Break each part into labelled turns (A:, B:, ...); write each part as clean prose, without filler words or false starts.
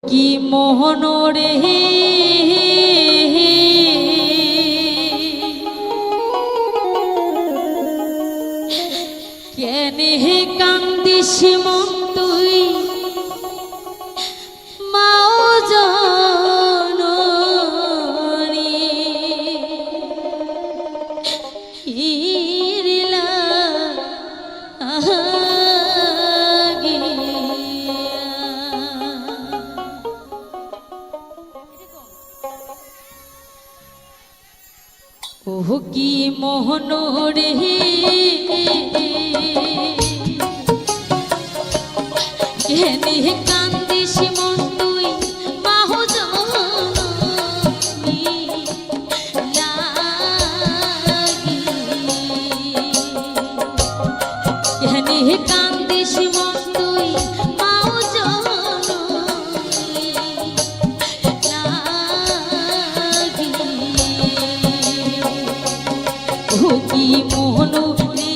A: কি মোহন রে কেনে কান্দিস মন তুই মাও জননী হিরিলা ওহ কি মোহন রে কেনে কান্দিস মন তুই মাহ জননী লাগি কেনে কান্দিস মন তুই মাহ জননী লাগি ও কি মোহন রে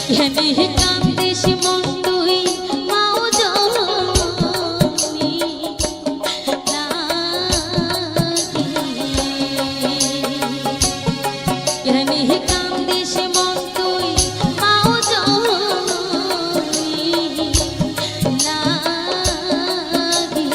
A: কেনে কান্দিস মন তুই মাও জননী লাগি কেনে কান্দিস মন তুই মাও জননী লাগি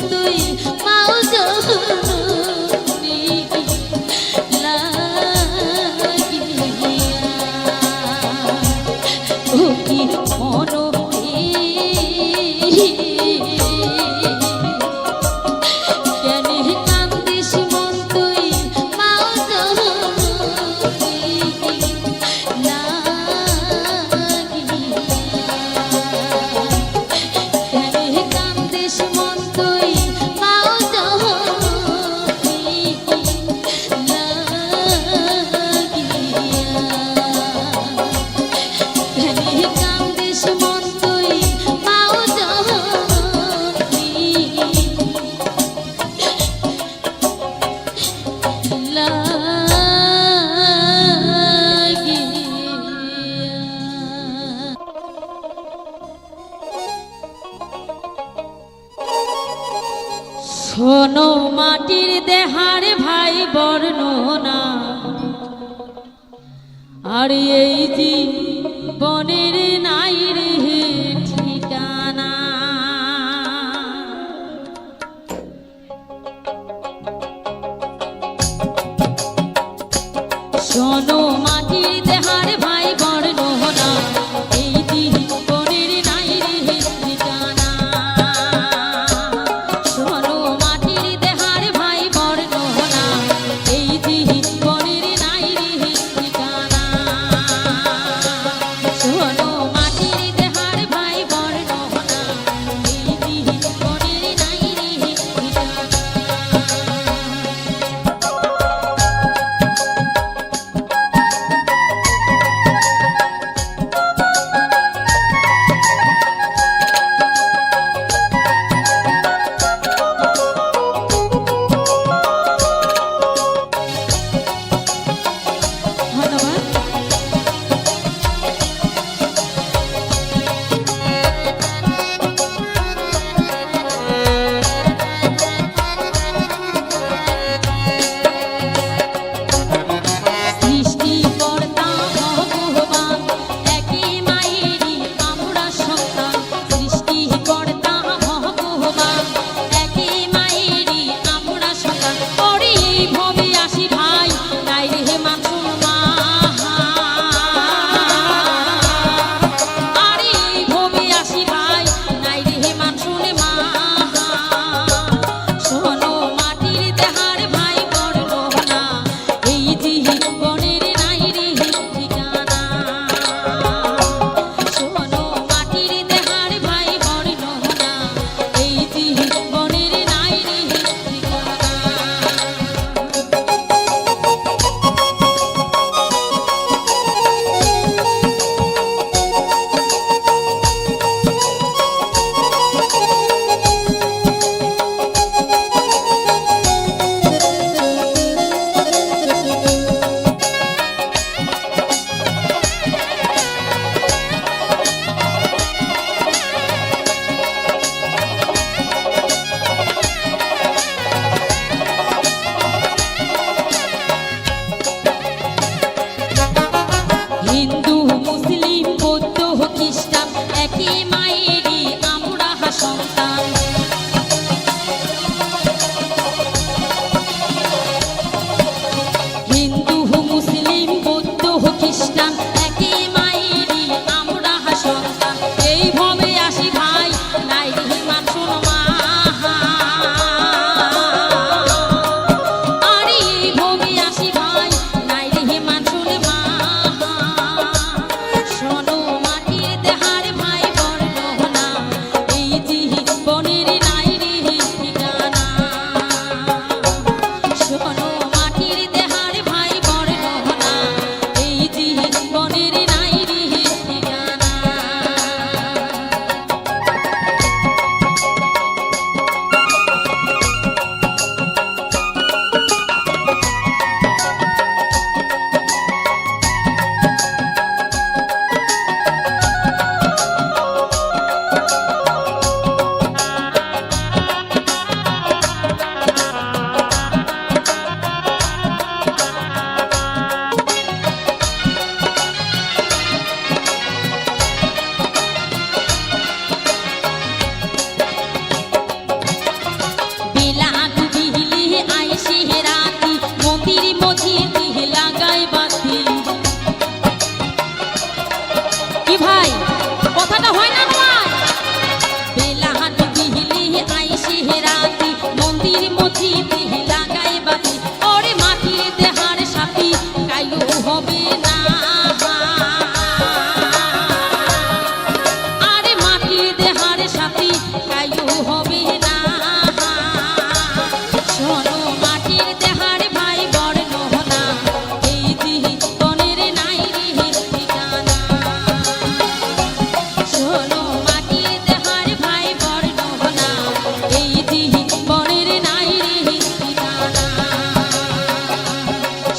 A: তুই মাও জননী লাগিয়া ও কি মনো শোনো মাটির দেহার ভাই বর্ণনা আর এই জীবনের নাই রে ঠিকানা শোনো মাটির দেহার ভাই বর্ণনা এই জীবনের নাই রে ঠিকানা শোনো মাটির দেহার ভাই বর্ণনা এই জীবনের নাই রে ঠিকানা শোনো মাটির দেহার ভাই বর্ণনা এই জীবনের নাই রে ঠিকানা চিঠি লাগাই বাতি ওরে মাটির দেহার সাথী কাইলু হবে না আরে মাটির দেহার সাথী কাইলু হবে না শোনো মাটির দেহার ভাই বর্ণ না এই জীবনের নাই রে ঠিকানা শোনো মাটির দেহার ভাই বর্ণ না এই জীবনের নাই রে ঠিকানা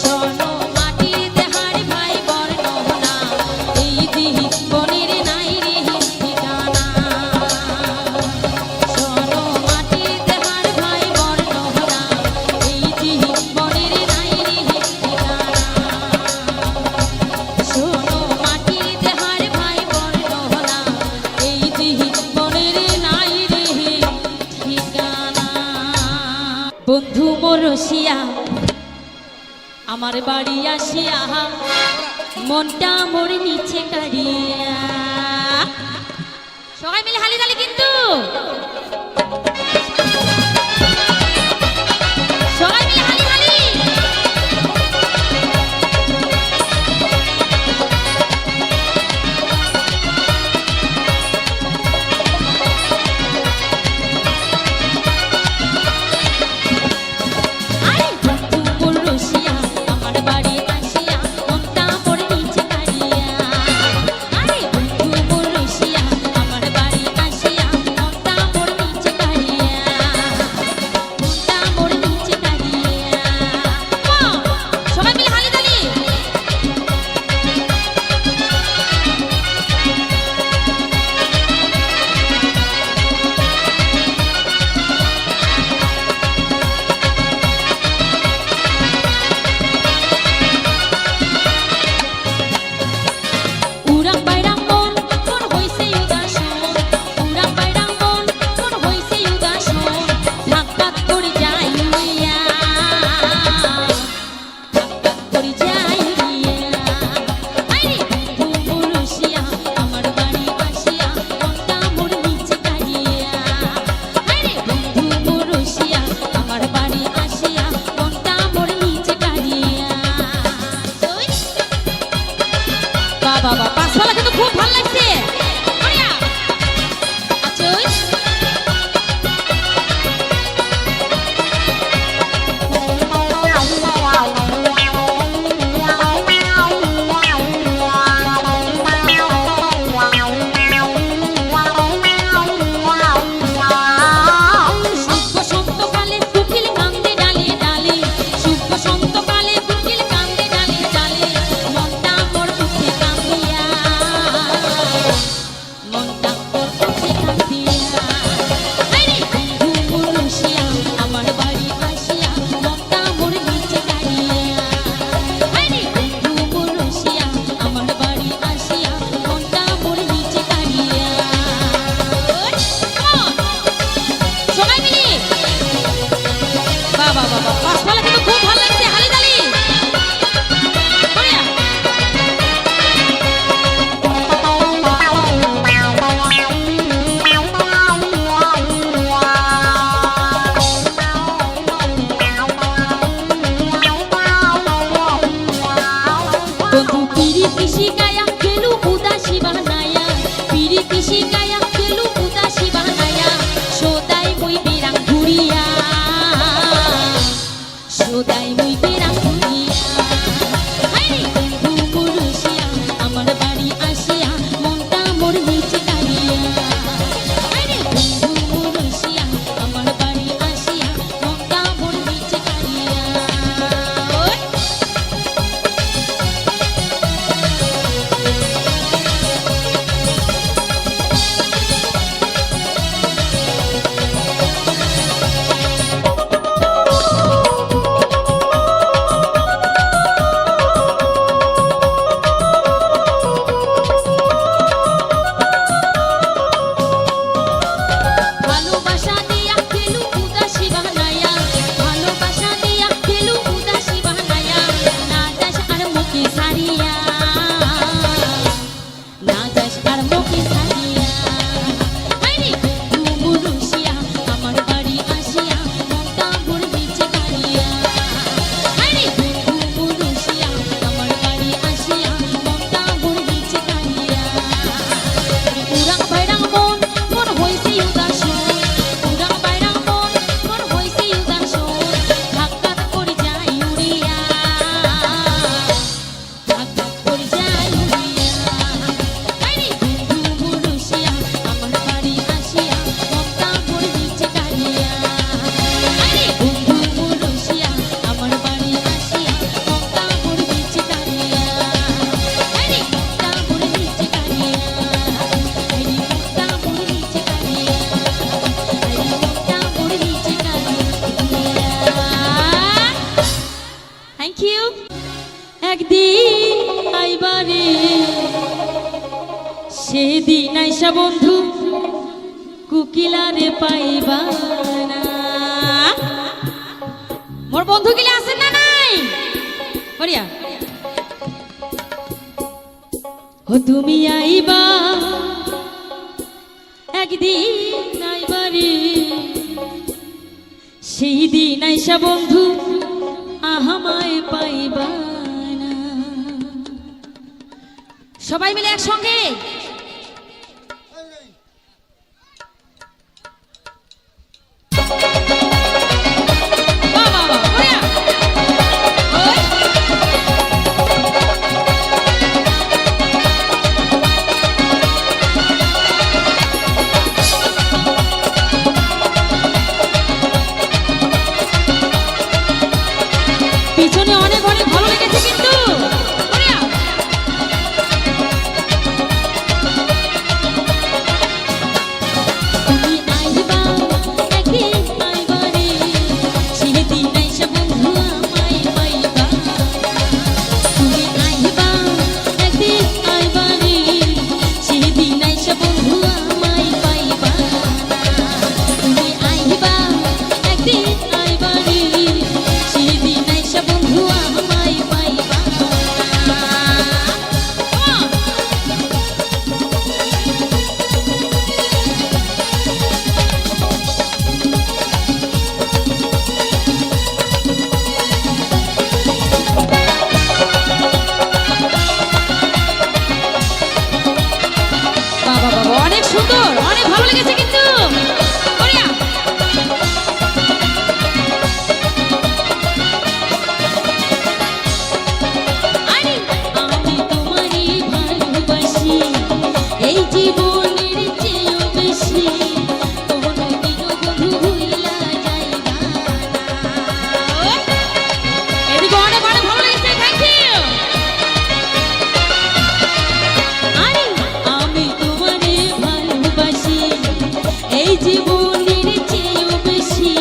A: শোনো মাটির দেহার ভাই বর্ণ না এই জীবনের নাই রে ঠিকানা শোনো মাটির দেহার ভাই বর্ণ না এই জীবনের নাই রে ঠিকানা শোনো মাটির দেহার ভাই বর্ণ না এই জীবনের নাই রে ঠিকানা বন্ধু মোর রসিয়া আমার বাড়ি আসিয়া মনটা মোর নিচে কাড়িয়া সবাই মিলে হালি তালি কিন্তু সবাই মিলে হালি হালি আরে বন্ধু মোর রসিয়া আমার বাড়ি আসিয়া মনটা মোর নিচে কাড়িয়া আরে বন্ধু মোর রসিয়া আমার বাড়ি আসিয়া মনটা মোর একদিন আইবারে সেদিন আইসা বন্ধু কুকিলারে পাইবা না। মোর বন্ধু গিলা আছেন না নাই হরিয়া ও তুমি আইবা একদিন আইবারে সেই দিন আইসা বন্ধু আহামায় পাইবা না। সবাই মিলে একসঙ্গে পিছনে অনেক অনেক ভালো লেগেছে কিন্তু তুমি আইবা একদিন আইবা রে সেদিন আইসা বন্ধু আমায় পাইবা। তুমি আইবা একদিন আইবা রে সেদিন আইসা বন্ধু আমায় পাইবা। তুমি আইবা একদিন আইবা রে সেদিন আইসা বন্ধু আমায় পাইবা। বাবা বাবা অনেক সুন্দর অনেক ভালো লেগেছে কিন্তু হরিয়া আরে আমি তোমারই ভালোবাসি এই জীবনের চেয়েও বেশি কোনোদিনও বন্ধু ভুইলা যাইবা না। এদিকে অনেক অনেক ভালো লেগেছে থ্যাংক ইউ। আরে আমি তোমারে ভালোবাসি এই জীবনের চেয়েও বেশি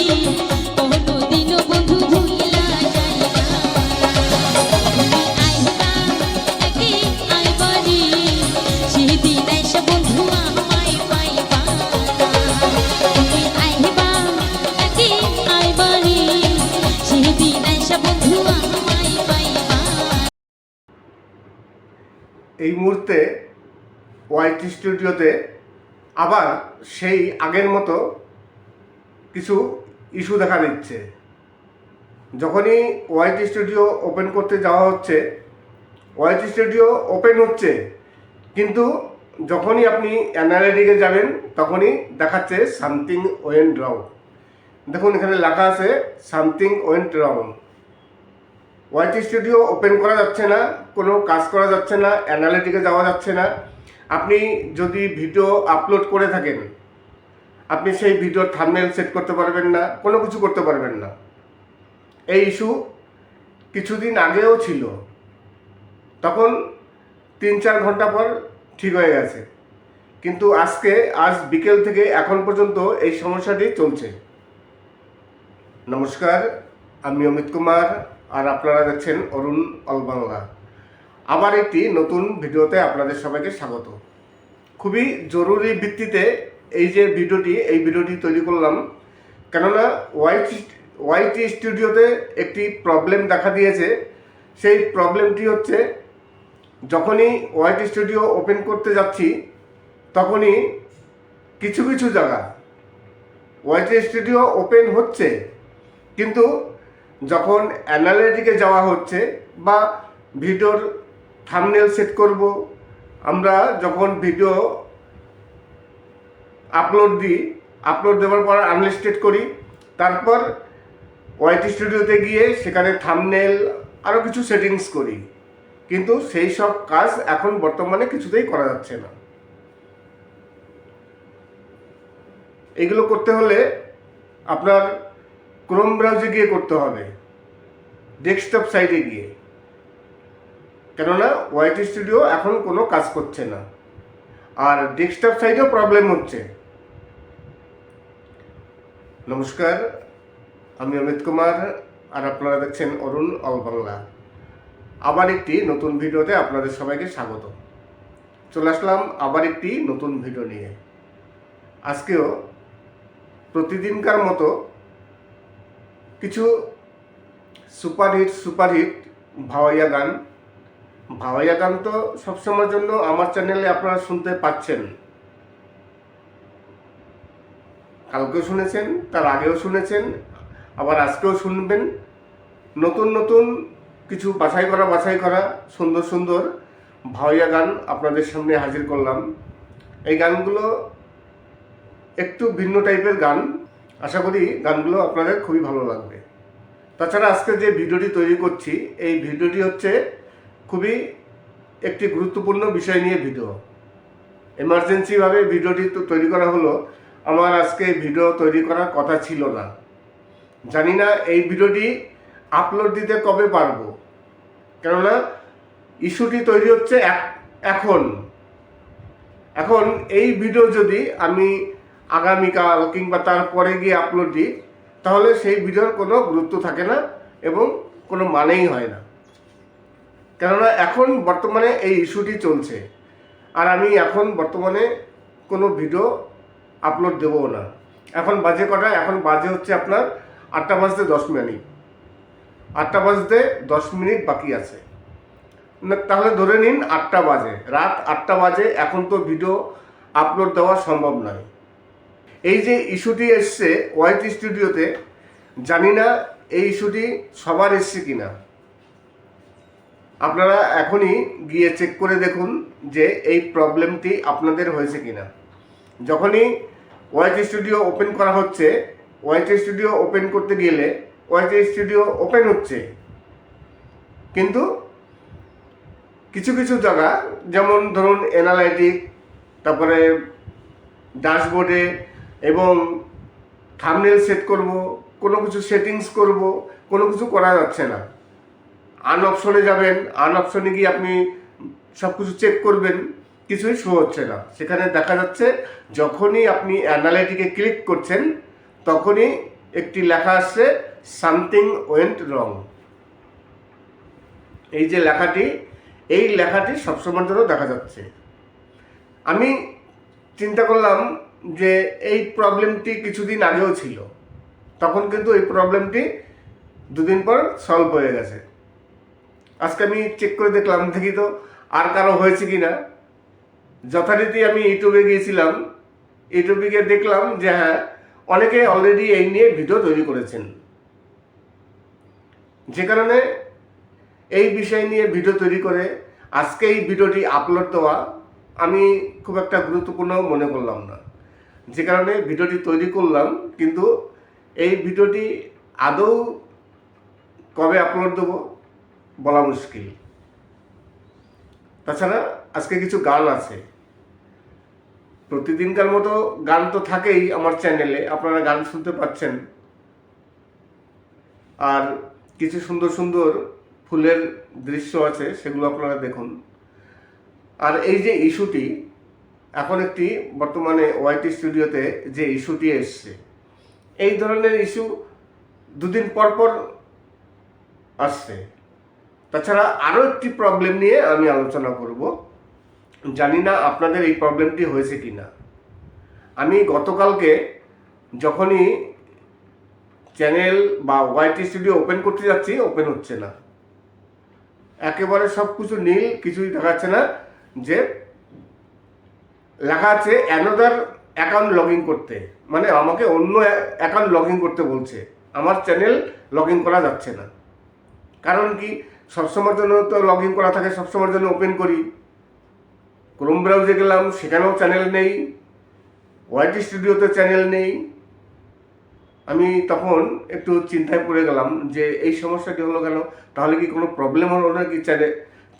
A: কোনোদিনও বন্ধু ভুইলা যাইবা না। তুমি আইবা একদিন আইবা রে সেদিন আইসা বন্ধু আমায় পাইবা না। তুমি আইবা একদিন আইবা রে সেদিন আইসা বন্ধু আমায় পাইবা।
B: এই মুহূর্তে ওয়াইটি স্টুডিওতে আবার সেই আগের মতো কিছু ইস্যু দেখা দিচ্ছে। যখনই ওয়াইটি স্টুডিও ওপেন করতে যাওয়া হচ্ছে, ওয়াইটি স্টুডিও ওপেন হচ্ছে, কিন্তু যখনই আপনি অ্যানালিটিকে যাবেন তখনই দেখাচ্ছে সামথিং ওয়েন্ট রং। দেখুন এখানে লেখা আছে something went wrong. YT studio open করা যাচ্ছে না, কোনো কাজ করা যাচ্ছে না, অ্যানালিটিকে যাওয়া যাচ্ছে না। আপনি যদি ভিডিও আপলোড করে থাকেন, আপনি সেই ভিডিওর থাম্বনেল সেট করতে পারবেন না, কোনো কিছু করতে পারবেন না। এই ইস্যু কিছুদিন আগেও ছিল, তখন 3-4 ঘন্টা পর ঠিক হয়ে গেছে, কিন্তু আজ বিকেল থেকে এখন পর্যন্ত এই সমস্যাটি চলছে। নমস্কার, আমি অমিত কুমার, আর আপনারা দেখছেন অরুণ অল বাংলা। আবার একটি নতুন ভিডিওতে আপনাদের সবাইকে স্বাগত। খুবই জরুরি ভিত্তিতে এই ভিডিওটি তৈরি করলাম, কেননা ওয়াইটি স্টুডিওতে একটি প্রবলেম দেখা দিয়েছে। সেই প্রবলেমটি হচ্ছে, যখনই ওয়াইটি স্টুডিও ওপেন করতে যাচ্ছি তখনই কিছু কিছু জায়গা ওয়াইটি স্টুডিও ওপেন হচ্ছে, কিন্তু যখন অ্যানালিটিকে যাওয়া হচ্ছে বা ভিডিওর থাম্বনেল সেট করব, আমরা যখন ভিডিও আপলোড দেওয়ার পর আনলিস্টেড করি, তারপর ওয়াইটি স্টুডিওতে গিয়ে সেখানে থাম্বনেল আরও কিছু সেটিংস করি, কিন্তু সেই সব কাজ এখন বর্তমানে কিছুতেই করা যাচ্ছে না। এগুলো করতে হলে আপনার ক্রোম ব্রাউজারে গিয়ে করতে হবে, ডেস্কটপ সাইটে গিয়ে, কেননা ওয়াইটি স্টুডিও এখন কোনো কাজ করছে না, আর ডেস্কটপ সাইটেও প্রবলেম হচ্ছে। নমস্কার, আমি অমিত কুমার, আর আপনারা দেখছেন অরুণ অল বাংলা। আবার একটি নতুন ভিডিওতে আপনাদের সবাইকে স্বাগত। চলে আসলাম আবার একটি নতুন ভিডিও নিয়ে। আজকেও প্রতিদিনকার মতো কিছু সুপারহিট ভাওয়াইয়া গান তো সবসময়ের জন্য আমার চ্যানেলে আপনারা শুনতে পাচ্ছেন। কালকেও শুনেছেন, তার আগেও শুনেছেন, আবার আজকেও শুনবেন। নতুন নতুন কিছু বাছাই করা সুন্দর সুন্দর ভাওয়াইয়া গান আপনাদের সামনে হাজির করলাম। এই গানগুলো একটু ভিন্ন টাইপের গান। আশা করি গানগুলো আপনাদের খুবই ভালো লাগবে। তাছাড়া আজকে যে ভিডিওটি তৈরি করছি, এই ভিডিওটি হচ্ছে খুবই একটি গুরুত্বপূর্ণ বিষয় নিয়ে ভিডিও। এমার্জেন্সিভাবে ভিডিওটি তৈরি করা হলো। আমার আজকে ভিডিও তৈরি করার কথা ছিল না। জানি না এই ভিডিওটি আপলোড দিতে কবে পারবো, কেননা ইস্যুটি তৈরি হচ্ছে এখন এই ভিডিও যদি আমি আগামীকাল কিংবা তারপরে গিয়ে আপলোড দিই, তাহলে সেই ভিডিওর কোনো গুরুত্ব থাকে না এবং কোনো মানেই হয় না। কেননা এখন বর্তমানে এই ইস্যুটি চলছে, আর আমি এখন বর্তমানে কোনো ভিডিও আপলোড দেবো না। এখন বাজে কটা? এখন বাজে হচ্ছে আপনার 8টা বাজতে 10 মিনিট। 8টা বাজতে 10 মিনিট বাকি আছে। তাহলে ধরে নিন 8টা বাজে, রাত 8টা বাজে। এখন তো ভিডিও আপলোড দেওয়া সম্ভব নয়। এই যে ইস্যুটি এসছে ওয়াইট স্টুডিওতে, জানি না এই ইস্যুটি সবার এসছে কিনা। আপনারা এখনই গিয়ে চেক করে দেখুন যে এই প্রবলেমটি আপনাদের হয়েছে কিনা। যখনই ওয়াইট স্টুডিও ওপেন করা হচ্ছে, ওয়াইট স্টুডিও ওপেন করতে গেলে ওয়াইট স্টুডিও ওপেন হচ্ছে, কিন্তু কিছু কিছু জায়গা, যেমন ধরুন অ্যানালাইটিক, তারপরে ড্যাশবোর্ডে এবং থাম্বনেল সেট করব, কোনো কিছু সেটিংস করব, কোনো কিছু করা যাচ্ছে না। আন অপশনে যাবেন, আন অপশনে গিয়ে আপনি সব কিছু চেক করবেন, কিছুই শো হচ্ছে না। সেখানে দেখা যাচ্ছে যখনই আপনি অ্যানালাইটিকে ক্লিক করছেন, তখনই একটি লেখা আসছে সামথিং ওয়েন্ট রং। এই যে লেখাটি, এই লেখাটি সবসময়ের জন্য দেখা যাচ্ছে। আমি চিন্তা করলাম যে এই প্রবলেমটি কিছুদিন আগেও ছিল, তখন কিন্তু এই প্রবলেমটি দুদিন পর সলভ হয়ে গেছে। আজকে আমি চেক করে দেখলাম, দেখি তো আর কারো হয়েছে কিনা। যথারীতি আমি ইউটিউবে গিয়েছিলাম, ইউটিউবে গিয়ে দেখলাম যে হ্যাঁ, অনেকে অলরেডি এই নিয়ে ভিডিও তৈরি করেছেন। যে কারণে এই বিষয় নিয়ে ভিডিও তৈরি করে আজকে এই ভিডিওটি আপলোড দেওয়া আমি খুব একটা গুরুত্বপূর্ণ মনে করলাম না। যে কারণে ভিডিওটি তৈরি করলাম, কিন্তু এই ভিডিওটি আদৌ কবে আপলোড দেবো বলা মুশকিল। তাছাড়া আজকে কিছু গান আছে। প্রতিদিনকার মতো গান তো থাকেই আমার চ্যানেলে, আপনারা গান শুনতে পাচ্ছেন। আর কিছু সুন্দর সুন্দর ফুলের দৃশ্য আছে, সেগুলো আপনারা দেখুন। আর এই যে ইস্যুটি, এখন একটি বর্তমানে ওয়াইট স্টুডিওতে যে ইস্যুটি এসছে, এই ধরনের ইস্যু দুদিন পর পর আসছে। তাছাড়া আরও একটি প্রবলেম নিয়ে আমি আলোচনা করব। জানি না আপনাদের এই প্রবলেমটি হয়েছে কি না। আমি গতকালকে যখনই চ্যানেল বা ওয়াইট স্টুডিও ওপেন করতে যাচ্ছি, ওপেন হচ্ছে না। একেবারে সব কিছু নীল, কিছুই দেখাচ্ছে না। যে লেখা আছে অ্যানাদার অ্যাকাউন্ট লগ ইন করতে, মানে আমাকে অন্য অ্যাকাউন্ট লগ ইন করতে বলছে। আমার চ্যানেল লগ ইন করা যাচ্ছে না। কারণ কি, সবসময়ের জন্য তো লগ ইন করা থাকে, সবসময়ের জন্য ওপেন করি। ক্রোম ব্রাউজে গেলাম, সেখানেও চ্যানেল নেই, ওয়াইট স্টুডিওতে চ্যানেল নেই। আমি তখন একটু চিন্তায় পড়ে গেলাম যে এই সমস্যাটি হলো কেন। তাহলে কি কোনো প্রবলেম হলো নাকি,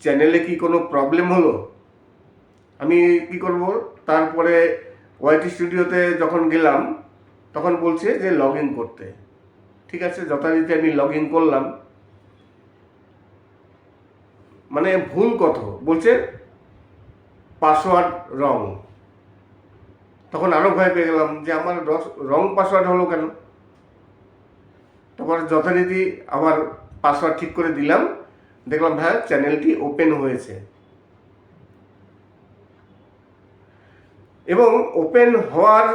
B: চ্যানেলে কি কোনো প্রবলেম হলো? আমি কি করব? তারপরে ওয়াইট স্টুডিওতে যখন গেলাম, তখন বলছে যে লগ ইন করতে। ঠিক আছে, যথারীতি আমি লগ ইন করলাম। মানে ভুল কথা বলছে, পাসওয়ার্ড রং। তখন আরও ভয় পেয়ে গেলাম যে আমার রং পাসওয়ার্ড হলো কেন। তারপর যথারীতি আবার পাসওয়ার্ড ঠিক করে দিলাম, দেখলাম হ্যাঁ চ্যানেলটি ওপেন হয়েছে, এবং ওপেন হওয়ার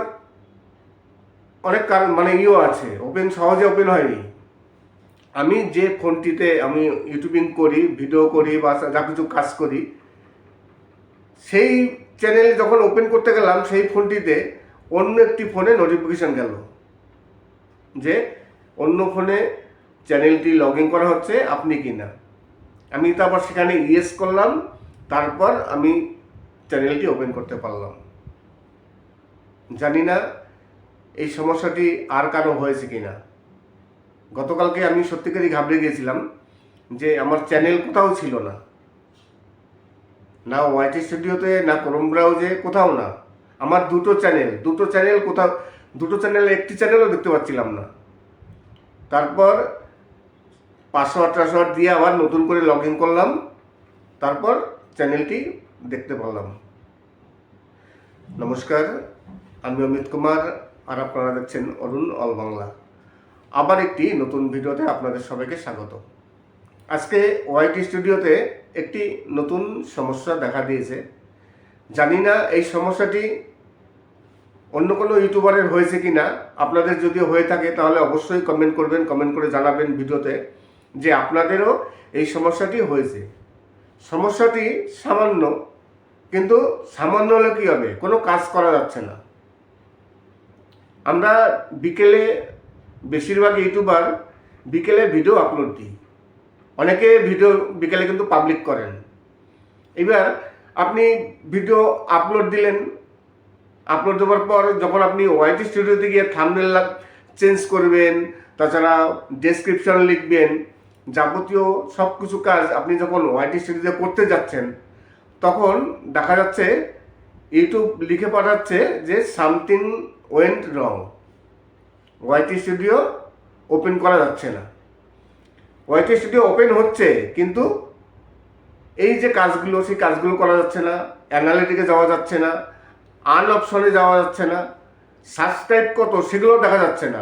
B: অনেক কারণ মানে আছে, ওপেন সহজে ওপেন হয়নি। আমি যে ফোনটিতে আমি ইউটিউবিং করি, ভিডিও করি বা যা কিছু কাজ করি, সেই চ্যানেল যখন ওপেন করতে গেলাম সেই ফোনটিতে অন্য একটি ফোনে নোটিফিকেশান গেল যে অন্য ফোনে চ্যানেলটি লগ ইন করা হচ্ছে, আপনি কি না। আমি তারপর সেখানে ইয়েস করলাম, তারপর আমি চ্যানেলটি ওপেন করতে পারলাম। জানি না এই সমস্যাটি আর কারো হয়েছে কি না। গতকালকে আমি সত্যিকারই ঘাবড়ে গিয়েছিলাম যে আমার চ্যানেল কোথাও ছিল না, না ওয়াইটি স্টুডিওতে, না ক্রোম ব্রাউজে, কোথাও না। আমার দুটো চ্যানেল কোথাও, দুটো চ্যানেল একটি চ্যানেলও দেখতে পাচ্ছিলাম না। তারপর পাসওয়ার্ড দিয়ে আবার নতুন করে লগ ইন করলাম, তারপর চ্যানেলটি দেখতে পারলাম। নমস্কার, আমি অমিত কুমার, আর আপনারা দেখছেন অরুণ অল বাংলা। আবার একটি নতুন ভিডিওতে আপনাদের সবাইকে স্বাগত। আজকে ওয়াইটি স্টুডিওতে একটি নতুন সমস্যা দেখা দিয়েছে। জানি না এই সমস্যাটি অন্য কোনো ইউটিউবারের হয়েছে কি না। আপনাদের যদি হয়ে থাকে তাহলে অবশ্যই কমেন্ট করবেন, কমেন্ট করে জানাবেন ভিডিওতে যে আপনাদেরও এই সমস্যাটি হয়েছে। সমস্যাটি সামান্য, কিন্তু সামান্য হলে কী হবে, কোনো কাজ করা যাচ্ছে না। আমরা বিকেলে, বেশিরভাগ ইউটিউবার বিকেলে ভিডিও আপলোড দিই, অনেকে ভিডিও বিকেলে কিন্তু পাবলিক করেন। এবার আপনি ভিডিও আপলোড দিলেন, আপলোড দেওয়ার পর যখন আপনি ওয়াইটি স্টুডিওতে গিয়ে থাম্বনেল চেঞ্জ করবেন, তাছাড়া ডেসক্রিপশন লিখবেন, যাবতীয় সব কিছু কাজ আপনি যখন ওয়াইটি স্টুডিওতে করতে যাচ্ছেন, তখন দেখা যাচ্ছে ইউটিউব লিখে পাঠাচ্ছে যে something went wrong, YT studio open করা যাচ্ছে না। ওয়াইটি স্টুডিও ওপেন হচ্ছে, কিন্তু এই যে কাজগুলো, সেই কাজগুলো করা যাচ্ছে না, অ্যানালিটিকে যাওয়া যাচ্ছে না, আন অপশনে যাওয়া যাচ্ছে না, সাবস্ক্রাইব কত সেগুলো দেখা যাচ্ছে না।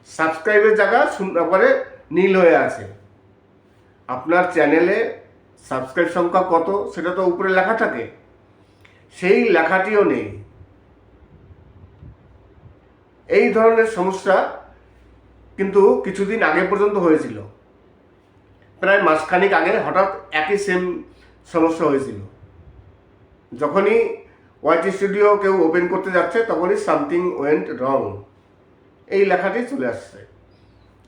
B: সাবস্ক্রাইবের জায়গা শূন্য করে নীল হয়ে আছে। আপনার চ্যানেলে সাবস্ক্রাইব সংখ্যা কত সেটা তো উপরে লেখা থাকে, সেই লেখাটিও নেই। এই ধরনের সমস্যা কিন্তু কিছুদিন আগে পর্যন্ত হয়েছিল, প্রায় মাসখানিক আগে হঠাৎ একই সেম সমস্যা হয়েছিল। যখনই ওয়াইটি স্টুডিও কেউ ওপেন করতে যাচ্ছে তখনই সামথিং ওয়েন্ট রং এই লেখাটি চলে আসছে।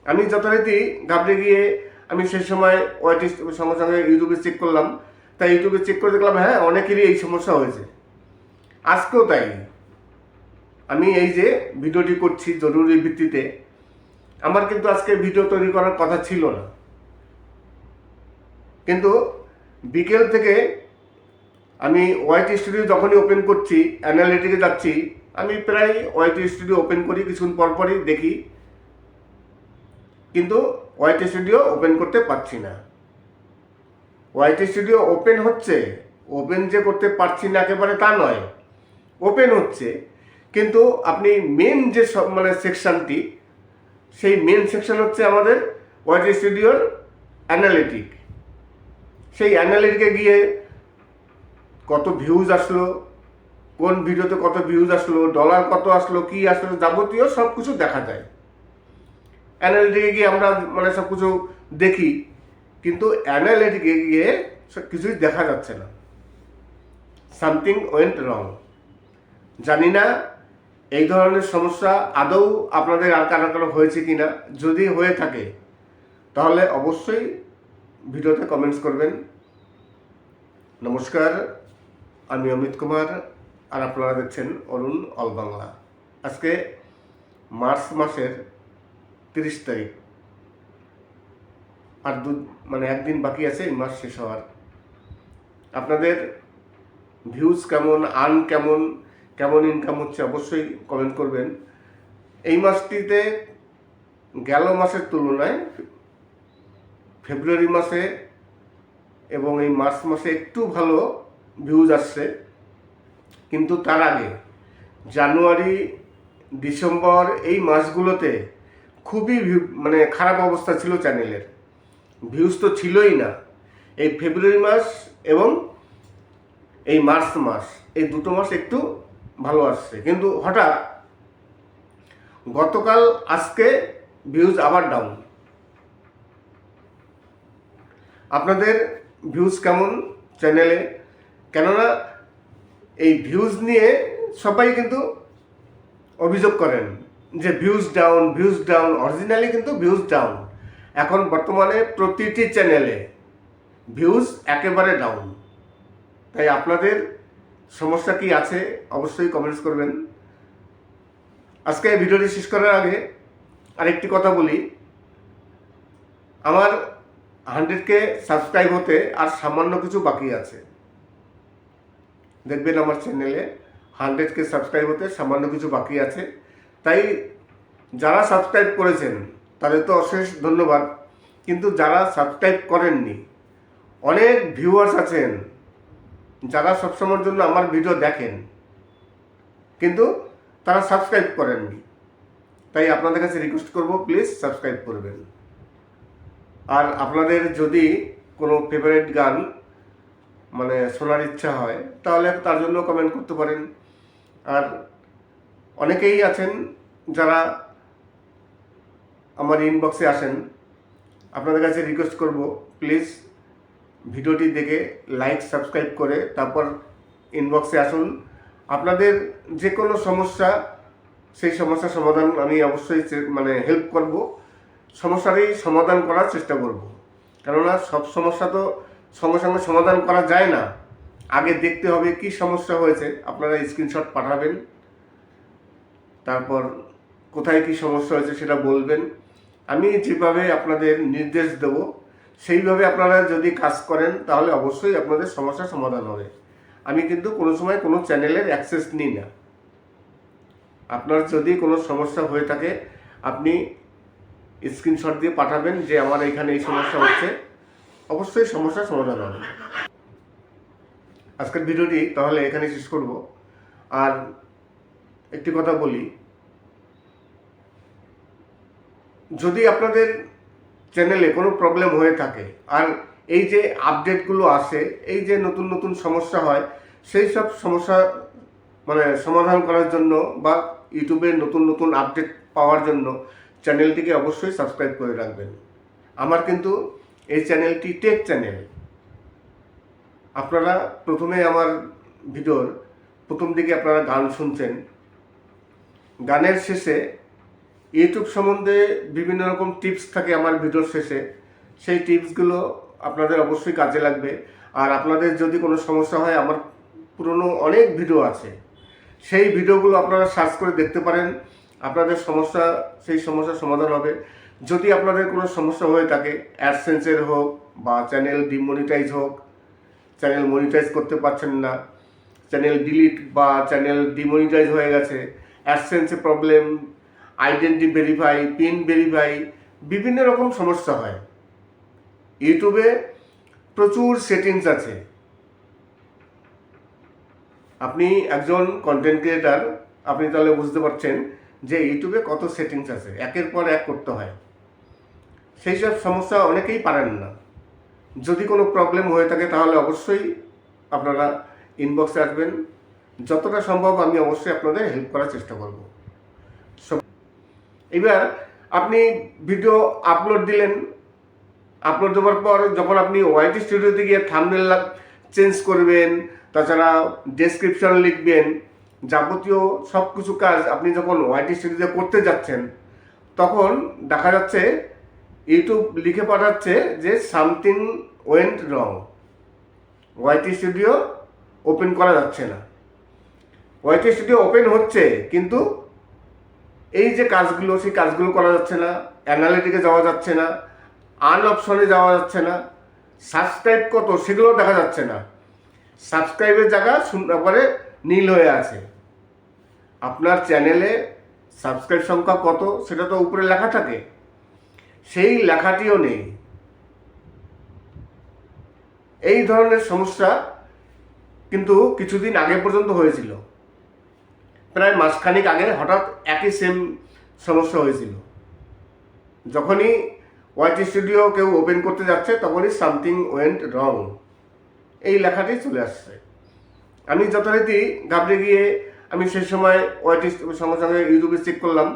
B: আমি যথারীতি ঘাবড়ে গিয়ে আমি সেই সময় ওয়াইটি সঙ্গে সঙ্গে ইউটিউবে চেক করলাম। তাই ইউটিউবে চেক করে দেখলাম হ্যাঁ অনেকেরই এই সমস্যা হয়েছে। আজকেও তাই। আমি এই যে ভিডিওটি করছি জরুরি ভিত্তিতে, আমার কিন্তু আজকে ভিডিও তৈরি করার কথা ছিল না, কিন্তু বিকেল থেকে আমি ওয়াইটি স্টুডিও যখনই ওপেন করছি, অ্যানালিটিকে যাচ্ছি, আমি প্রায় ওয়াইটি স্টুডিও ওপেন করি, কিছুক্ষণ পরপরই দেখি, কিন্তু ওয়াইটি স্টুডিও ওপেন করতে পারছি না। ওয়াইটি স্টুডিও ওপেন হচ্ছে, ওপেন যে করতে পারছি না একেবারে তা নয়, ওপেন হচ্ছে, কিন্তু আপনি মেন যে মানে সেকশনটি, সেই মেন সেকশন হচ্ছে আমাদের ওয়াইটি স্টুডিওর অ্যানালিটিক। সেই অ্যানালিটিকে গিয়ে কত ভিউজ আসলো, কোন ভিডিওতে কত ভিউজ আসলো, ডলার কত আসলো, কি আসলো, যাবতীয় সব কিছু দেখা যায়। অ্যানালিটিকে গিয়ে আমরা মানে সব কিছু দেখি, কিন্তু অ্যানালিটিকে গিয়ে সব কিছুই দেখা যাচ্ছে না। সামথিং ওয়েন্ট রং। জানি না এই ধরনের সমস্যা আদৌ আপনাদের আর কারো হয়েছে কি না। যদি হয়ে থাকে তাহলে অবশ্যই ভিডিওতে কমেন্টস করবেন। নমস্কার, আমি অমিত কুমার, আর আপনারা দেখছেন অরুণ অল বাংলা। আজকে মার্চ মাসের 30 তারিখ, আর মানে একদিন বাকি আছে এই মাস শেষ হওয়ার। আপনাদের ভিউজ কেমন, আর্ন কেমন, কেমন ইনকাম হচ্ছে অবশ্যই কমেন্ট করবেন। এই মাসটিতে গেল মাসের তুলনায় ফেব্রুয়ারি মাসে এবং এই মার্চ মাসে একটু ভালো ভিউজ আসছে, কিন্তু তার আগে জানুয়ারি, ডিসেম্বর এই মাসগুলোতে খুবই মানে খারাপ অবস্থা ছিল চ্যানেলের। ভিউজ তো ছিলই না, এই ফেব্রুয়ারি মাস এবং এই মার্চ মাস, এই দুটো মাস একটু ভালো আসছে, কিন্তু হঠাৎ গতকাল আজকে ভিউজ আবার ডাউন। আপনাদের ভিউজ কেমন চ্যানেলে? কেননা এই ভিউজ নিয়ে সবাই কিন্তু অভিযোগ করেন যে ভিউজ ডাউন। অরিজিনালি কিন্তু ভিউজ ডাউন। এখন বর্তমানে প্রতিটি চ্যানেলে ভিউজ একেবারে ডাউন। তাই আপনাদের সমস্যা কি আছে অবশ্যই কমেন্টস করবেন। আজকে ভিডিওটি শেষ করার আগে আরেকটি কথা বলি, আমার 100K সাবস্ক্রাইব হতে আর সামান্য কিছু বাকি আছে। দেখবেন আমার চ্যানেলে 100K সাবস্ক্রাইব হতে সামান্য কিছু বাকি আছে। তাই যারা সাবস্ক্রাইব করেছেন তাদের তো অশেষ ধন্যবাদ, কিন্তু যারা সাবস্ক্রাইব করেননি, অনেক ভিউয়ার্স আছেন যারা সবসময়ের জন্য আমার ভিডিও দেখেন কিন্তু তারা সাবস্ক্রাইব করেননি। তাই আপনাদের কাছে রিকোয়েস্ট করব, প্লিজ সাবস্ক্রাইব করবেন। আর আপনাদের যদি কোনো ফেভারিট গান মানে শোনার ইচ্ছা হয় তাহলে তার জন্য কমেন্ট করতে পারেন। আর অনেকেই আছেন যারা আমার ইনবক্সে আসেন, আপনাদের কাছে রিকোয়েস্ট করব, প্লিজ ভিডিওটি দেখে লাইক সাবস্ক্রাইব করে তারপর ইনবক্সে আসুন। আপনাদের যে কোনো সমস্যা, সেই সমস্যার সমাধান আমি অবশ্যই হেল্প করব, সমস্যারই সমাধান করার চেষ্টা করব। কেননা সব সমস্যা তো সঙ্গে সঙ্গে সমাধান করা যায় না, আগে দেখতে হবে কি সমস্যা হয়েছে। আপনারা স্ক্রিনশট পাঠাবেন, তারপর কোথায় কি সমস্যা হয়েছে সেটা বলবেন। আমি যেভাবে আপনাদের নির্দেশ দেব সেইভাবে আপনারা যদি কাজ করেন তাহলে অবশ্যই আপনাদের সমস্যার সমাধান হবে। আমি কিন্তু কোনো সময় কোনো চ্যানেলের অ্যাক্সেস নিই না। আপনার যদি কোনো সমস্যা হয়ে থাকে আপনি স্ক্রিনশট দিয়ে পাঠাবেন যে আমার এখানে এই সমস্যা হচ্ছে, অবশ্যই সমস্যার সমাধান হবে। আজকের ভিডিওটি তাহলে এখানে শেষ করব। আর একটি কথা বলি, যদি আপনাদের চ্যানেলে কোনো প্রবলেম হয়ে থাকে আর এই যে আপডেটগুলো আসে, এই যে নতুন নতুন সমস্যা হয়, সেই সব সমস্যা সমাধান করার জন্য বা ইউটিউবে নতুন নতুন আপডেট পাওয়ার জন্য চ্যানেলটিকে অবশ্যই সাবস্ক্রাইব করে রাখবেন। আমার কিন্তু এই চ্যানেলটি টেক চ্যানেল। আপনারা প্রথমে আমার ভিডিওর প্রথম দিকে আপনারা গান শুনছেন, গানের শেষে ইউটিউব সম্বন্ধে বিভিন্ন রকম টিপস থাকে আমার ভিডিওর শেষে। সেই টিপসগুলো আপনাদের অবশ্যই কাজে লাগবে। আর আপনাদের যদি কোনো সমস্যা হয়, আমার পুরনো অনেক ভিডিও আছে, সেই ভিডিওগুলো আপনারা সার্চ করে দেখতে পারেন। আপনাদের সমস্যা, সেই সমস্যার সমাধান হবে। যদি আপনাদের কোনো সমস্যা হয়ে থাকে, অ্যাডসেন্সের হোক বা চ্যানেল ডিমনিটাইজ হোক, চ্যানেল মনিটাইজ করতে পারছেন না, চ্যানেল ডিলিট বা চ্যানেল ডিমনিটাইজ হয়ে গেছে, অ্যাডসেন্সে problem, identity verify, pin verify, বিভিন্ন রকম সমস্যা হয়। ইউটিউবে প্রচুর সেটিংস আছে। আপনি একজন কন্টেন্ট ক্রিয়েটার, আপনি তাহলে বুঝতে পারছেন যে ইউটিউবে কত সেটিংস আছে, একের পর এক করতে হয়। সেই সব সমস্যা অনেকেই পারেন না। যদি কোনো প্রবলেম হয়ে থাকে তাহলে অবশ্যই আপনারা ইনবক্সে আসবেন। যতটা সম্ভব আমি অবশ্যই আপনাদের হেল্প করার চেষ্টা করব। এবার আপনি ভিডিও আপলোড দিলেন, আপলোড দেওয়ার পর যখন আপনি ওয়াইটি স্টুডিওতে গিয়ে থাম্বনেল চেঞ্জ করবেন, তাছাড়া ডেসক্রিপশন লিখবেন, যাবতীয় সব কিছু কাজ আপনি যখন ওয়াইটি স্টুডিওতে করতে যাচ্ছেন, তখন দেখা যাচ্ছে ইউটিউব লিখে পাঠাচ্ছে যে something went wrong, YT studio open করা যাচ্ছে না। ওয়াইটি স্টুডিও ওপেন হচ্ছে কিন্তু এই যে কাজগুলো, সেই কাজগুলো করা যাচ্ছে না, অ্যানালিটিকে যাওয়া যাচ্ছে না, আন অপশনে যাওয়া যাচ্ছে না, সাবস্ক্রাইব কত সেগুলো দেখা যাচ্ছে না, সাবস্ক্রাইবের জায়গা শূন্য করে নীল হয়ে আছে। আপনার চ্যানেলে সাবস্ক্রাইব সংখ্যা কত সেটা তো উপরে লেখা থাকে, সেই লেখাটিও নেই। এই ধরনের সমস্যা কিন্তু কিছুদিন আগে পর্যন্ত হয়েছিল, প্রায় মাসখানিক আগে হঠাৎ একই সেম সমস্যা হয়েছিল। যখনই ওয়াইটি স্টুডিও কেউ ওপেন করতে যাচ্ছে তখনই সামথিং ওয়েন্ট রং এই লেখাটি চলে আসছে। আমি যথারীতি ঘাবড়ে গিয়ে আমি সেই সময় ওয়াইটি সঙ্গে সঙ্গে ইউটিউবে চেক করলাম।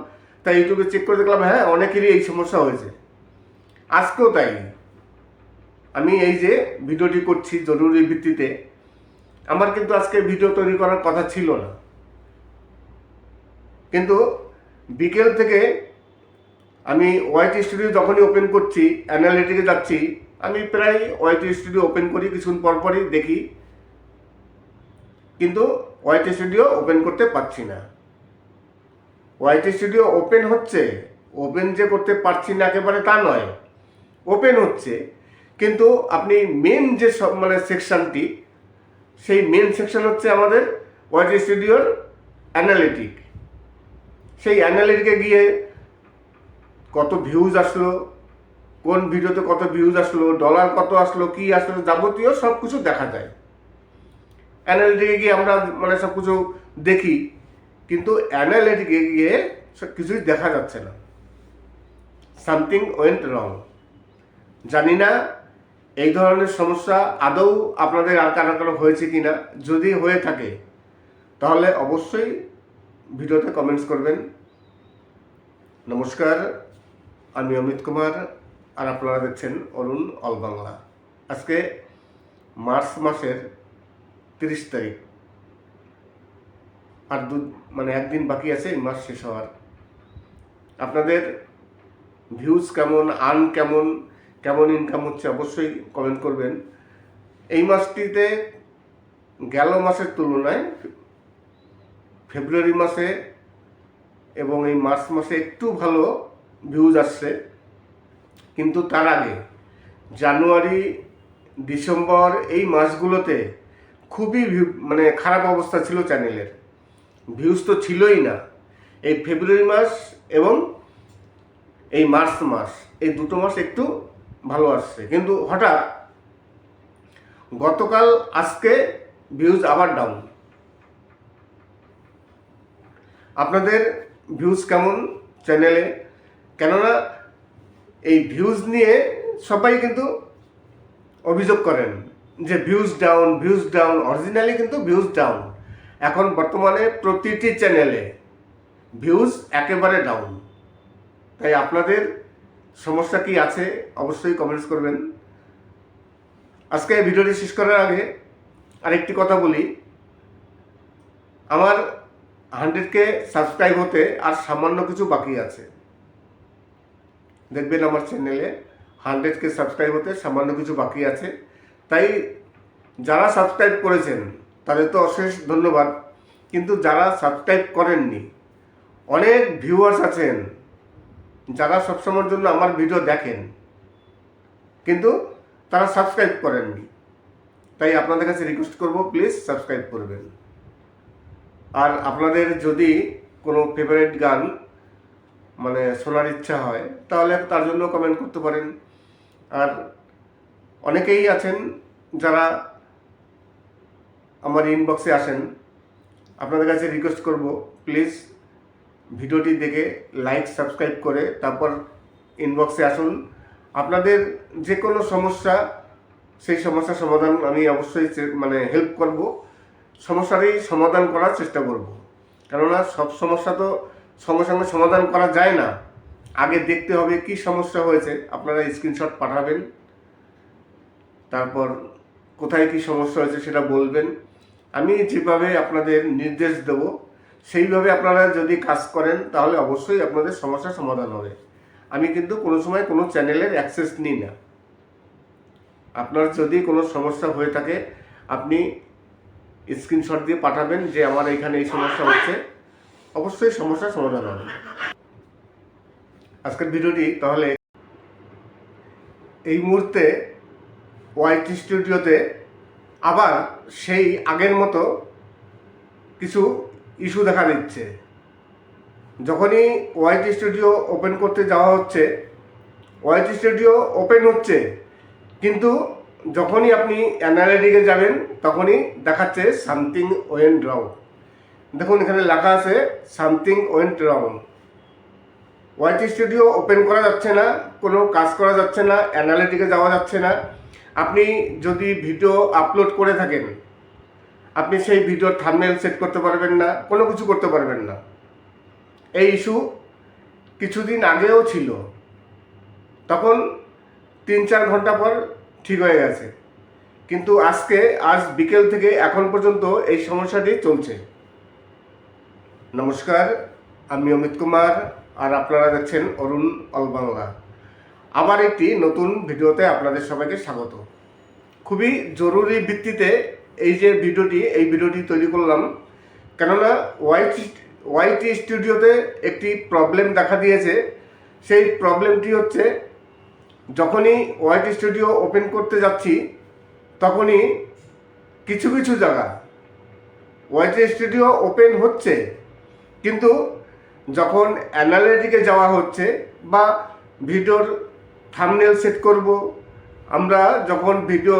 B: তাই ইউটিউবে চেক করে দেখলাম হ্যাঁ অনেকেরই এই সমস্যা হয়েছে, আজকেও তাই। আমি এই যে ভিডিওটি করছি জরুরি ভিত্তিতে, আমার কিন্তু আজকে ভিডিও তৈরি করার কথা ছিল না, কিন্তু বিকেল থেকে আমি ওয়াইটি স্টুডিও যখনই ওপেন করছি, অ্যানালিটিকে যাচ্ছি, আমি প্রায় ওয়াইটি স্টুডিও ওপেন করি, কিছুক্ষণ পরপরই দেখি, কিন্তু ওয়াইটি স্টুডিও ওপেন করতে পারছি না। ওয়াইটি স্টুডিও ওপেন হচ্ছে, ওপেন যে করতে পারছি না একেবারে তা নয়, ওপেন হচ্ছে, কিন্তু আপনি মেন যে সব সেকশনটি, সেই মেন সেকশন হচ্ছে আমাদের ওয়াইটি স্টুডিওর অ্যানালিটিক। সেই অ্যানালিটিকে গিয়ে কত ভিউজ আসলো, কোন ভিডিওতে কত ভিউজ আসলো, ডলার কত আসলো, কি আসলো, যাবতীয় সব কিছু দেখা যায়। অ্যানালিটিকে গিয়ে আমরা সব কিছু দেখি, কিন্তু অ্যানালিটিকে গিয়ে সব কিছুই দেখা যাচ্ছে না। সামথিং ওয়েন্ট রং। জানি না এই ধরনের সমস্যা আদৌ আপনাদের আর কারো হয়েছে কি না। যদি হয়ে থাকে তাহলে অবশ্যই ভিডিওতে কমেন্টস করবেন। নমস্কার, আমি অমিত কুমার, আর আপনারা দেখছেন অরুণ অল বাংলা। আজকে মার্চ মাসের 30 তারিখ, আর একদিন বাকি আছে এই মাস শেষ হওয়ার। আপনাদের ভিউজ কেমন, আর্ন কেমন, কেমন ইনকাম হচ্ছে অবশ্যই কমেন্ট করবেন। এই মাসটিতে গেল মাসের তুলনায় ফেব্রুয়ারি মাসে এবং এই মার্চ মাসে একটু ভালো ভিউজ আসছে, কিন্তু তার আগে জানুয়ারি, ডিসেম্বর এই মাসগুলোতে খুবই খারাপ অবস্থা ছিল চ্যানেলের, ভিউজ তো ছিলই না। এই ফেব্রুয়ারি মাস এবং এই মার্চ মাস, এই দুটো মাস একটু ভালো আসছে, কিন্তু হঠাৎ গতকাল আজকে ভিউজ আবার ডাউন। আপনাদের ভিউজ কেমন চ্যানেলে? কেননা এই ভিউজ নিয়ে সবাই কিন্তু অভিযোগ করেন যে views down, views down. Originally কিন্তু ভিউজ ডাউন। এখন বর্তমানে প্রতিটি চ্যানেলে ভিউজ একেবারে ডাউন। তাই আপনাদের সমস্যা কি আছে অবশ্যই কমেন্টস করবেন। আজকে ভিডিওটি শেষ করার আগে আরেকটি কথা বলি, আমার 100K সাবস্ক্রাইব হতে আর সামান্য কিছু বাকি আছে। দেখবেন আমার চ্যানেলে 100K সাবস্ক্রাইব হতে সামান্য কিছু বাকি আছে। তাই যারা সাবস্ক্রাইব করেছেন তাদের তো অশেষ ধন্যবাদ, কিন্তু যারা সাবস্ক্রাইব করেননি, অনেক ভিউয়ার্স আছেন যারা সবসময়ের জন্য আমার ভিডিও দেখেন, কিন্তু তারা সাবস্ক্রাইব করেননি। তাই আপনাদের কাছে রিকোয়েস্ট করব, প্লিজ সাবস্ক্রাইব করবেন। আর আপনাদের যদি কোনো ফেভারিট গান শোনার ইচ্ছা হয় তাহলে তার জন্য কমেন্ট করতে পারেন। আর অনেকেই আছেন যারা আমার ইনবক্সে আসেন, আপনাদের কাছে রিকোয়েস্ট করব, প্লিজ ভিডিওটি দেখে লাইক, সাবস্ক্রাইব করে তারপর ইনবক্সে আসুন। আপনাদের যে কোনো সমস্যা, সেই সমস্যার সমাধান আমি অবশ্যই হেল্প করব, সমস্যারই সমাধান করার চেষ্টা করব। কেননা সব সমস্যা তো সঙ্গে সঙ্গে সমাধান করা যায় না, আগে দেখতে হবে কি সমস্যা হয়েছে। আপনারা স্ক্রিনশট পাঠাবেন, তারপর কোথায় কি সমস্যা হয়েছে সেটা বলবেন। আমি যেভাবে আপনাদের নির্দেশ দেব সেইভাবে আপনারা যদি কাজ করেন তাহলে অবশ্যই আপনাদের সমস্যার সমাধান হবে। আমি কিন্তু কোনো সময় কোনো চ্যানেলের অ্যাক্সেস নিই না। আপনার যদি কোনো সমস্যা হয়ে থাকে আপনি স্ক্রিনশট দিয়ে পাঠাবেন যে আমার এখানে এই সমস্যা হচ্ছে, অবশ্যই সমস্যার সমাধান হবে। আজকের ভিডিওটি তাহলে এই মুহূর্তে ওয়াইটি স্টুডিওতে আবার সেই আগের মতো কিছু ইস্যু দেখা দিচ্ছে। যখনই ওয়াইটি স্টুডিও ওপেন করতে যাওয়া হচ্ছে, ওয়াইটি স্টুডিও ওপেন হচ্ছে, কিন্তু যখনই আপনি অ্যানালিটিকে যাবেন তখনই দেখাচ্ছে সামথিং ওয়েন্ট রং। দেখুন এখানে লেখা আছে something went wrong. YT studio open করা যাচ্ছে না, কোনো কাজ করা যাচ্ছে না, অ্যানালিটিকে যাওয়া যাচ্ছে না। আপনি যদি ভিডিও আপলোড করে থাকেন, আপনি সেই ভিডিওর থাম্বনেল সেট করতে পারবেন না, কোনো কিছু করতে পারবেন না। এই ইস্যু কিছুদিন আগেও ছিল, তখন 3-4 ঘন্টা পর ঠিক হয়ে গেছে, কিন্তু আজ বিকেল থেকে এখন পর্যন্ত এই সমস্যাটি চলছে। নমস্কার, আমি অমিত কুমার, আর আপনারা দেখছেন অরুণ অল বাংলা। আবার একটি নতুন ভিডিওতে আপনাদের সবাইকে স্বাগত। খুবই জরুরি ভিত্তিতে এই ভিডিওটি তৈরি করলাম, কেননা ওয়াইটি স্টুডিওতে একটি প্রবলেম দেখা দিয়েছে। সেই প্রবলেমটি হচ্ছে, যখনই ওয়াইটি স্টুডিও ওপেন করতে যাচ্ছি তখনই কিছু কিছু জায়গা ওয়াইটি স্টুডিও ওপেন হচ্ছে, কিন্তু যখন অ্যানালিটিকে যাওয়া হচ্ছে বা ভিডিওর থাম্বনেল সেট করব, আমরা যখন ভিডিও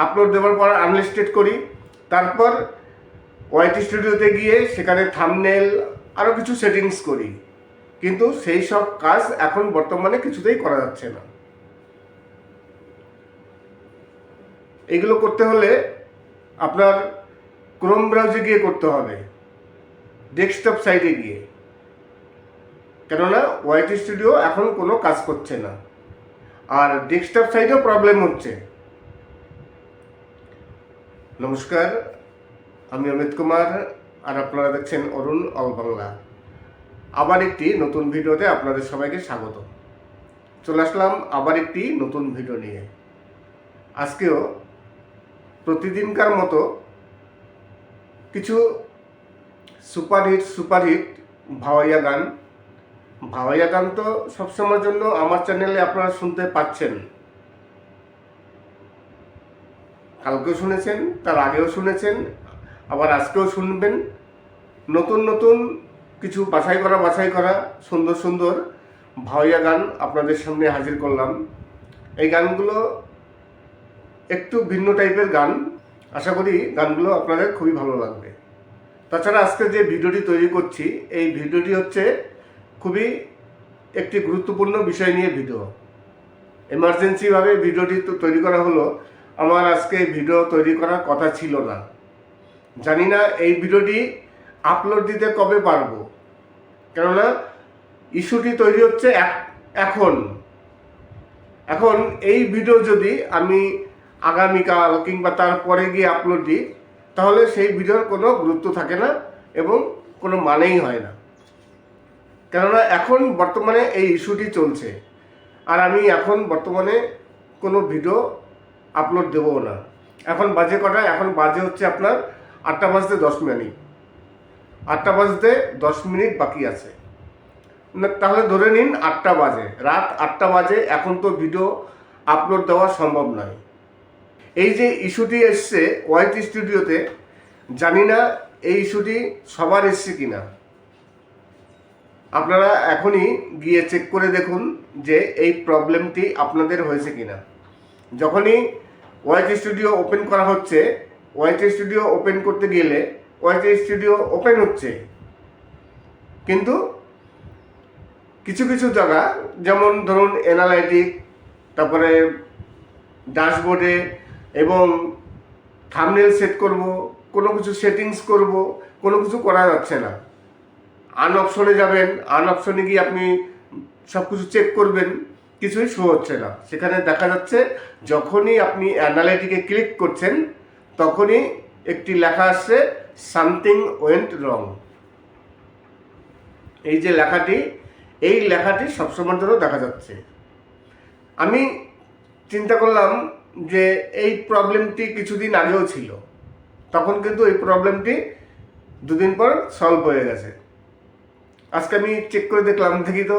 B: আপলোড দেওয়ার পর আনলিস্টেড করি, তারপর ওয়াইটি স্টুডিওতে গিয়ে সেখানে থাম্বনেল আরও কিছু সেটিংস করি, কিন্তু সেই সব কাজ এখন বর্তমানে কিছুতেই করা যাচ্ছে না। এগুলো করতে হলে আপনার ক্রোম ব্রাউজারে গিয়ে করতে হবে, ডেস্কটপ সাইটে গিয়ে, কেননা ওয়াইটি স্টুডিও এখন কোনো কাজ করছে না, আর ডেস্কটপ সাইটেও প্রবলেম হচ্ছে। নমস্কার, আমি অমিত কুমার, আর আপনারা দেখছেন অরুণ অল বাংলা। আবার একটি নতুন ভিডিওতে আপনাদের সবাইকে স্বাগত। চলে আসলাম আবার একটি নতুন ভিডিও নিয়ে। আজকেও প্রতিদিনকার মতো কিছু সুপারহিট ভাওয়াইয়া গান তো সবসময়ের জন্য আমার চ্যানেলে আপনারা শুনতে পাচ্ছেন। কালকেও শুনেছেন, তার আগেও শুনেছেন, আবার আজকেও শুনবেন। নতুন কিছু বাছাই করা সুন্দর ভাওয়াইয়া গান আপনাদের সামনে হাজির করলাম। এই গানগুলো একটু ভিন্ন টাইপের গান, আশা করি গানগুলো আপনাদের খুবই ভালো লাগবে। তাছাড়া আজকে যে ভিডিওটি তৈরি করছি, এই ভিডিওটি হচ্ছে খুবই একটি গুরুত্বপূর্ণ বিষয় নিয়ে ভিডিও। এমার্জেন্সিভাবে ভিডিওটি তৈরি করা হলো। আমার আজকে ভিডিও তৈরি করার কথা ছিল না। জানি না এই ভিডিওটি আপলোড দিতে কবে পারবো, কেননা ইস্যুটি তৈরি হচ্ছে এখন এই ভিডিও যদি আমি আগামীকাল কিংবা তারপরে গিয়ে আপলোড দিই, তাহলে সেই ভিডিওর কোনো গুরুত্ব থাকে না এবং কোনো মানেই হয় না, কেননা এখন বর্তমানে এই ইস্যুটি চলছে, আর আমি এখন বর্তমানে কোনো ভিডিও আপলোড দেবো না। এখন বাজে কটা? এখন বাজে হচ্ছে আপনার 8টা বাজতে 10 মিনিট। 8টা বাজতে 10 মিনিট বাকি আছে, তাহলে ধরে নিন 8টা বাজে, রাত 8টা বাজে। এখন তো ভিডিও আপলোড দেওয়া সম্ভব নয়। এই যে ইস্যুটি এসছে ওয়াইটি স্টুডিওতে, জানি না এই ইস্যুটি সবার এসছে কিনা। আপনারা এখনই গিয়ে চেক করে দেখুন যে এই প্রবলেমটি আপনাদের হয়েছে কিনা। যখনই ওয়াইটি স্টুডিও ওপেন করা হচ্ছে, ওয়াইটি স্টুডিও ওপেন করতে গেলে ওয়াইটি স্টুডিও ওপেন হচ্ছে, কিন্তু কিছু কিছু জায়গা, যেমন ধরুন অ্যানালাইটিক, তারপরে ড্যাশবোর্ডে এবং থাম্বনেল সেট করব, কোনো কিছু সেটিংস করব, কোনো কিছু করা যাচ্ছে না। আনঅপশনে যাবেন, আনঅপশনে গিয়ে আপনি সব কিছু চেক করবেন, কিছুই শো হচ্ছে না। সেখানে দেখা যাচ্ছে যখনই আপনি অ্যানালাইটিকে ক্লিক করছেন, তখনই একটি লেখা আসছে সামথিং ওয়েন্ট রং। এই যে লেখাটি সবসময়ের জন্য দেখা যাচ্ছে। আমি চিন্তা করলাম যে এই প্রবলেমটি কিছুদিন আগেও ছিল, তখন কিন্তু এই প্রবলেমটি 2 দিন পর সলভ হয়ে গেছে। আজকে আমি চেক করে দেখলাম, দেখি তো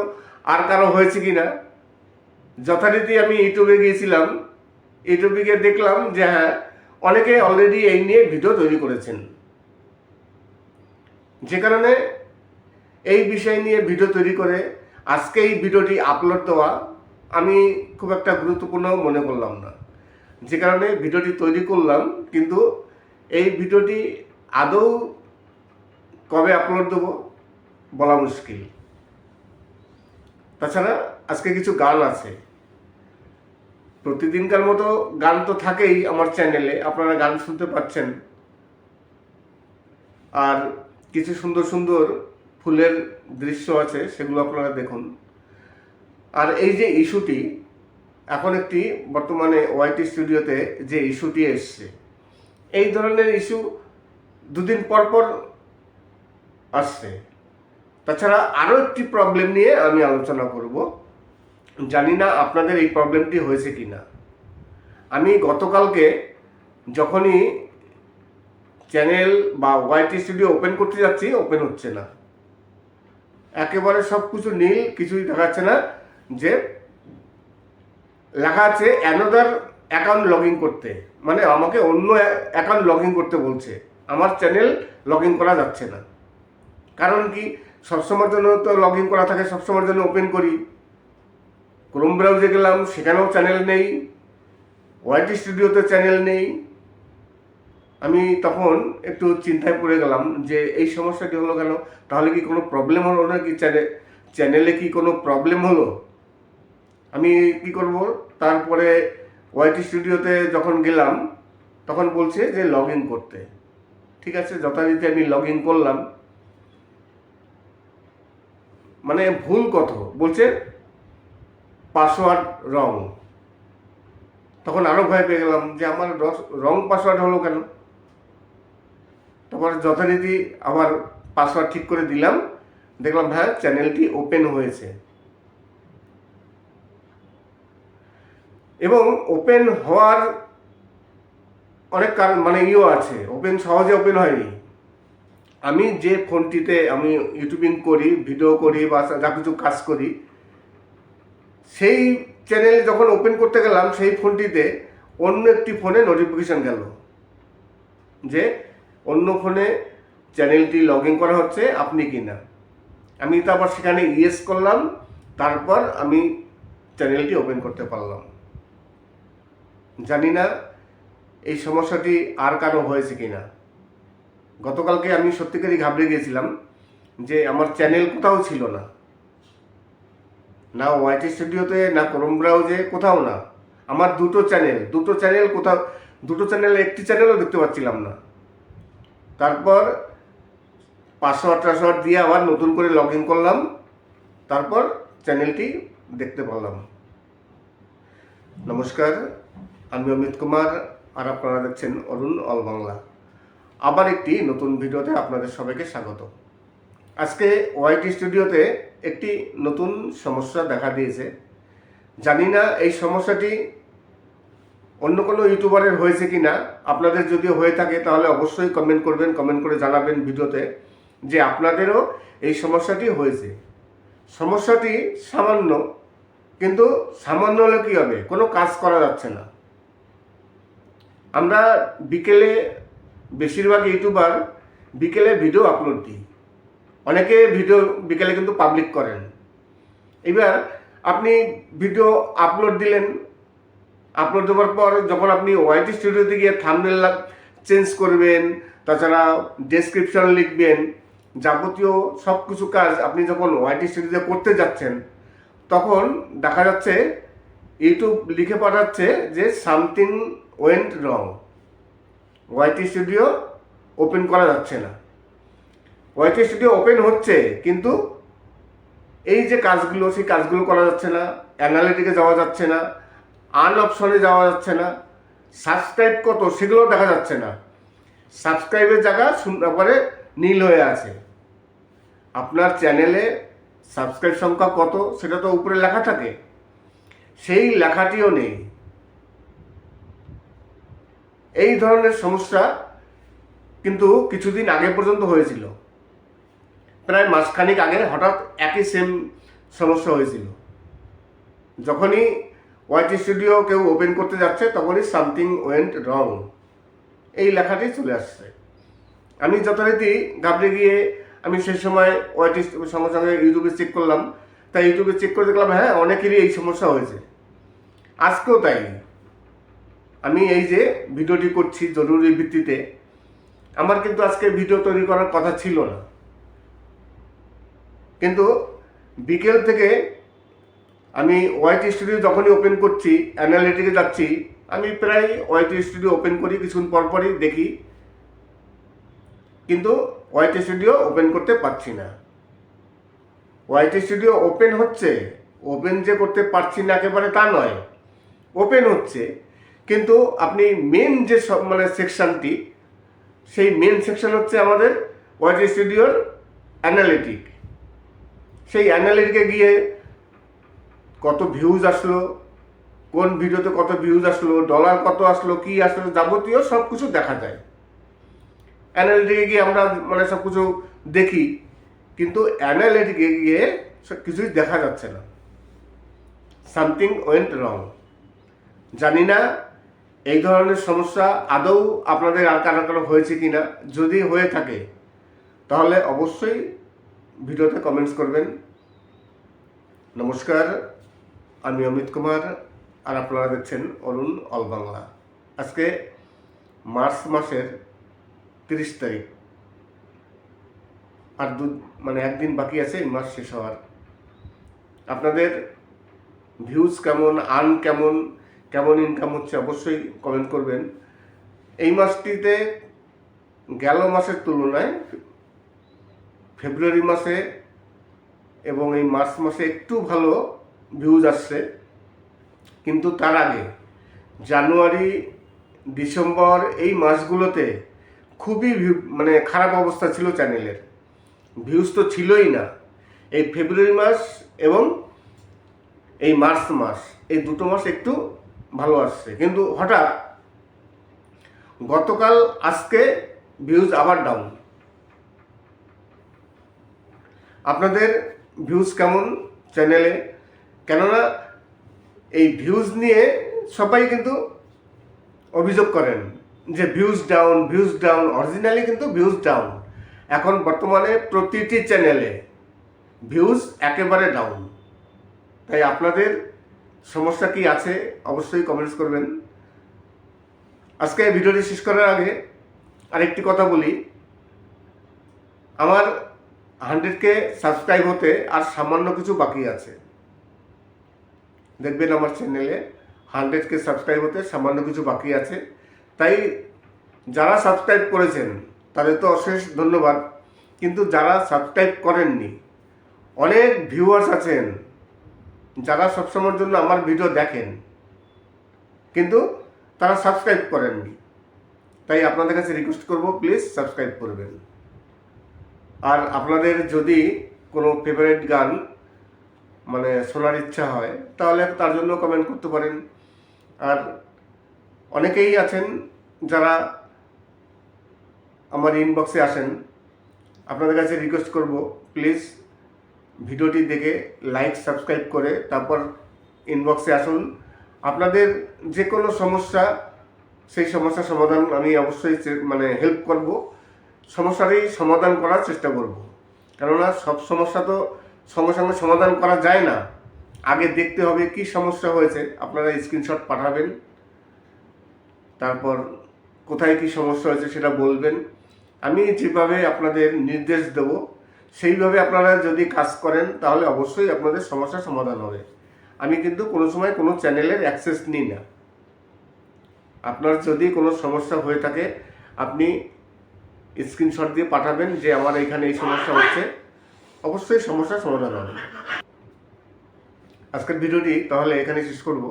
B: আর কারো হয়েছে কি না। যথারীতি আমি ইউটিউবে গিয়েছিলাম, ইউটিউবে গিয়ে দেখলাম যে হ্যাঁ, অনেকে অলরেডি এই নিয়ে ভিডিও তৈরি করেছেন, যে কারণে এই বিষয় নিয়ে ভিডিও তৈরি করে আজকে এই ভিডিওটি আপলোড দেওয়া আমি খুব একটা গুরুত্বপূর্ণ মনে করলাম না, যে কারণে ভিডিওটি তৈরি করলাম। কিন্তু এই ভিডিওটি আদৌ কবে আপলোড দেবো বলা মুশকিল। তাছাড়া আজকে কিছু গান আছে, প্রতিদিনকার মতো গান তো থাকেই আমার চ্যানেলে, আপনারা গান শুনতে পাচ্ছেন। আর কিছু সুন্দর সুন্দর ফুলের দৃশ্য আছে, সেগুলো আপনারা দেখুন। আর এই যে ইস্যুটি এখন একটি বর্তমানে ওয়াইটি স্টুডিওতে যে ইস্যুটি এসছে, এই ধরনের ইস্যু দুদিন পর পর আসছে। তাছাড়া আরও একটি প্রবলেম নিয়ে আমি আলোচনা করব। জানি না আপনাদের এই প্রবলেমটি হয়েছে কি না। আমি গতকালকে যখনই চ্যানেল বা ওয়াইটি স্টুডিও ওপেন করতে যাচ্ছি, ওপেন হচ্ছে না, একেবারে সব কিছু নীল, কিছুই দেখাচ্ছে না। যে লেখা আছে অ্যানাদার অ্যাকাউন্ট লগ ইন করতে, মানে আমাকে অন্য অ্যাকাউন্ট লগ ইন করতে বলছে, আমার চ্যানেল লগ ইন করা যাচ্ছে না। কারণ কি, সবসময়ের জন্য তো লগ ইন করা থাকে, সবসময়ের জন্য ওপেন করি। ক্রোম ব্রাউজে গেলাম, সেখানেও চ্যানেল নেই, ওয়াইটি স্টুডিওতে চ্যানেল নেই। আমি তখন একটু চিন্তায় পড়ে গেলাম যে এই সমস্যাটি হলো কেন, তাহলে কি কোনো প্রবলেম হলো নাকি, চ্যানেলে কি কোনো প্রবলেম হলো? আমি কি করব, তারপরে ওয়াইটি স্টুডিওতে যখন গেলাম তখন বলছে যে লগ ইন করতে। ঠিক আছে, যথারীতি আমি লগ ইন করলাম, মানে ভুল কথা বলছে, পাসওয়ার্ড রং। তখন আরও ভয় পেয়ে গেলাম যে আমার রং পাসওয়ার্ড হলো কেন। তারপর যথারীতি আবার পাসওয়ার্ড ঠিক করে দিলাম, দেখলাম হ্যাঁ চ্যানেলটি ওপেন হয়েছে। এবং ওপেন হওয়ার অনেক কারণ, মানে আছে, ওপেন সহজে ওপেন হয়নি। আমি যে ফোনটিতে আমি ইউটিউবিং করি, ভিডিও করি বা যা কিছু কাজ করি, সেই চ্যানেল যখন ওপেন করতে গেলাম, সেই ফোনটিতে অন্য একটি ফোনে নোটিফিকেশান গেল যে অন্য ফোনে চ্যানেলটি লগ ইন করা হচ্ছে, আপনি কি না। আমি তারপর সেখানে ইয়েস করলাম, তারপর আমি চ্যানেলটি ওপেন করতে পারলাম। জানি না এই সমস্যাটি আর কারো হয়েছে কি না। গতকালকে আমি সত্যিকারই ঘাবড়ে গিয়েছিলাম যে আমার চ্যানেল কোথাও ছিল না, না ওয়াইটি স্টুডিওতে, না ক্রোম ব্রাউজে, কোথাও না। আমার দুটো চ্যানেল কোথাও, দুটো চ্যানেল, একটি চ্যানেলও দেখতে পাচ্ছিলাম না। তারপর পাসওয়ার্ড দিয়ে আবার নতুন করে লগ ইন করলাম, তারপর চ্যানেলটি দেখতে পারলাম। নমস্কার, আমি অমিত কুমার, আর আপনারা দেখছেন অরুণ অল বাংলা। আবার একটি নতুন ভিডিওতে আপনাদের সবাইকে স্বাগত। আজকে ওয়াইটি স্টুডিওতে একটি নতুন সমস্যা দেখা দিয়েছে। জানি না এই সমস্যাটি অন্য কোনো ইউটিউবারের হয়েছে কি না। আপনাদের যদি হয়ে থাকে তাহলে অবশ্যই কমেন্ট করবেন, কমেন্ট করে জানাবেন ভিডিওতে যে আপনাদেরও এই সমস্যাটি হয়েছে। সমস্যাটি সামান্য, কিন্তু সামান্য হলে কী হবে, কোনো কাজ করা যাচ্ছে না। আমরা বিকেলে, বেশিরভাগ ইউটিউবার বিকেলে ভিডিও আপলোড দিই, অনেকে ভিডিও বিকেলে কিন্তু পাবলিক করেন। এবার আপনি ভিডিও আপলোড দিলেন, আপলোড দেওয়ার পর যখন আপনি ওয়াইটি স্টুডিওতে গিয়ে থাম্বনেল চেঞ্জ করবেন, তাছাড়া ডেসক্রিপশন লিখবেন, যাবতীয় সব কিছু কাজ আপনি যখন ওয়াইটি স্টুডিওতে করতে যাচ্ছেন, তখন দেখা যাচ্ছে ইউটিউব লিখে পাঠাচ্ছে যে something went wrong, YT studio open করা যাচ্ছে না। ওয়াইটি স্টুডিও ওপেন হচ্ছে, কিন্তু এই যে কাজগুলো, সেই কাজগুলো করা যাচ্ছে না, অ্যানালিটিকে যাওয়া যাচ্ছে না, আন অপশনে যাওয়া যাচ্ছে না, সাবস্ক্রাইব কত সেগুলো দেখা যাচ্ছে না। সাবস্ক্রাইবের জায়গা সুন্দর করে নীল হয়ে আছে। আপনার চ্যানেলে সাবস্ক্রাইব সংখ্যা কত সেটা তো উপরে লেখা থাকে, সেই লেখাটিও নেই। এই ধরনের সমস্যা কিন্তু কিছুদিন আগে পর্যন্ত হয়েছিল, প্রায় মাসখানিক আগে হঠাৎ একই সেম সমস্যা হয়েছিল। যখনই ওয়াইটি স্টুডিও কেউ ওপেন করতে যাচ্ছে, তখনই সামথিং ওয়েন্ট রং এই লেখাটি চলে আসছে। আমি যথারীতি ঘাবড়ে গিয়ে আমি সেই সময় ওয়াইটি সঙ্গে সঙ্গে ইউটিউবে চেক করলাম। তাই ইউটিউবে চেক করে দেখলাম হ্যাঁ অনেকেরই এই সমস্যা হয়েছে। আজকেও তাই। আমি এই যে ভিডিওটি করছি জরুরি ভিত্তিতে, আমার কিন্তু আজকে ভিডিও তৈরি করার কথা ছিল না। কিন্তু বিকেল থেকে আমি ওয়াইটি স্টুডিও যখনই ওপেন করছি, অ্যানালিটিকে যাচ্ছি, আমি প্রায় ওয়াইটি স্টুডিও ওপেন করি, কিছুক্ষণ পরপরই দেখি, কিন্তু ওয়াইটি স্টুডিও ওপেন করতে পারছি না। ওয়াইটি স্টুডিও ওপেন হচ্ছে, ওপেন যে করতে পারছি না একেবারে তা নয়, ওপেন হচ্ছে, কিন্তু আপনি মেন যে সেকশনটি, সেই মেন সেকশন হচ্ছে আমাদের ওয়াইটি স্টুডিওর অ্যানালিটিক। সেই অ্যানালিটিকে গিয়ে কত ভিউজ আসলো, কোন ভিডিওতে কত ভিউজ আসলো, ডলার কত আসলো, কি আসলো, যাবতীয় সব কিছু দেখা যায়। অ্যানালিটিকে গিয়ে আমরা সব কিছু দেখি, কিন্তু অ্যানালিটিকে গিয়ে কিছুই দেখা যাচ্ছে না। সামথিং ওয়েন্ট রং। জানি না এই ধরনের সমস্যা আদৌ আপনাদের আর কারো হয়েছে কিনা। যদি হয়ে থাকে তাহলে অবশ্যই ভিডিওতে কমেন্টস করবেন। নমস্কার, আমি অমিত কুমার, আর আপনারা দেখছেন অরুণ অল বাংলা। আজকে মার্চ মাসের 30 তারিখ, আর একদিন বাকি আছে এই মাস শেষ হওয়ার। আপনাদের ভিউজ কেমন, আর্ন কেমন, কেমন ইনকাম হচ্ছে অবশ্যই কমেন্ট করবেন। এই মাসটিতে গেল মাসের তুলনায় ফেব্রুয়ারি মাসে এবং এই মার্চ মাসে একটু ভালো ভিউজ আসছে, কিন্তু তার আগে জানুয়ারি, ডিসেম্বর এই মাসগুলোতে খুবই খারাপ অবস্থা ছিল চ্যানেলের। ভিউজ তো ছিলই না। এই ফেব্রুয়ারি মাস এবং এই মার্চ মাস, এই দুটো মাস একটু ভালো আসছে, কিন্তু হঠাৎ গতকাল আজকে ভিউজ আবার ডাউন। আপনাদের ভিউজ কেমন চ্যানেলে? কেননা এই ভিউজ নিয়ে সবাই কিন্তু অভিযোগ করেন যে views down, views down. Originally কিন্তু ভিউজ ডাউন। এখন বর্তমানে প্রতিটি চ্যানেলে ভিউজ একেবারে ডাউন। তাই আপনাদের সমস্যা কি আছে অবশ্যই কমেন্টস করবেন। আজকে ভিডিওটি শেষ করার আগে আরেকটি কথা বলি। আমার 100K সাবস্ক্রাইব হতে আর সামান্য কিছু বাকি আছে। দেখবেন আমার চ্যানেলে 100K সাবস্ক্রাইব হতে সামান্য কিছু বাকি আছে। তাই যারা সাবস্ক্রাইব করেছেন তাদের তো অশেষ ধন্যবাদ, কিন্তু যারা সাবস্ক্রাইব করেননি, অনেক ভিউয়ার্স আছেন যারা সবসময়ের জন্য আমার ভিডিও দেখেন, কিন্তু তারা সাবস্ক্রাইব করেননি। তাই আপনাদের কাছে রিকোয়েস্ট করব, প্লিজ সাবস্ক্রাইব করবেন। আর আপনাদের যদি কোনো ফেভারিট গান শোনার ইচ্ছা হয় তাহলে তার জন্য কমেন্ট করতে পারেন। আর অনেকেই আছেন যারা আমার ইনবক্সে আসেন, আপনাদের কাছে রিকোয়েস্ট করব, প্লিজ ভিডিওটি দেখে লাইক, সাবস্ক্রাইব করে তারপর ইনবক্সে আসুন। আপনাদের যে কোনো সমস্যা, সেই সমস্যার সমাধান আমি অবশ্যই হেল্প করব, সমস্যারই সমাধান করার চেষ্টা করব। কেননা সব সমস্যা তো সঙ্গে সঙ্গে সমাধান করা যায় না। আগে দেখতে হবে কি সমস্যা হয়েছে, আপনারা স্ক্রিনশট পাঠাবেন, তারপর কোথায় কি সমস্যা হয়েছে সেটা বলবেন। আমি যেভাবে আপনাদের নির্দেশ দেব সেইভাবে আপনারা যদি কাজ করেন তাহলে অবশ্যই আপনাদের সমস্যার সমাধান হবে। আমি কিন্তু কোনো সময় কোনো চ্যানেলের অ্যাক্সেস নিই না। আপনার যদি কোনো সমস্যা হয়ে থাকে আপনি স্ক্রিনশট দিয়ে পাঠাবেন যে আমার এখানে এই সমস্যা হচ্ছে, অবশ্যই সমস্যার সমাধান হবে। আজকের ভিডিওটি তাহলে এখানে শেষ করব।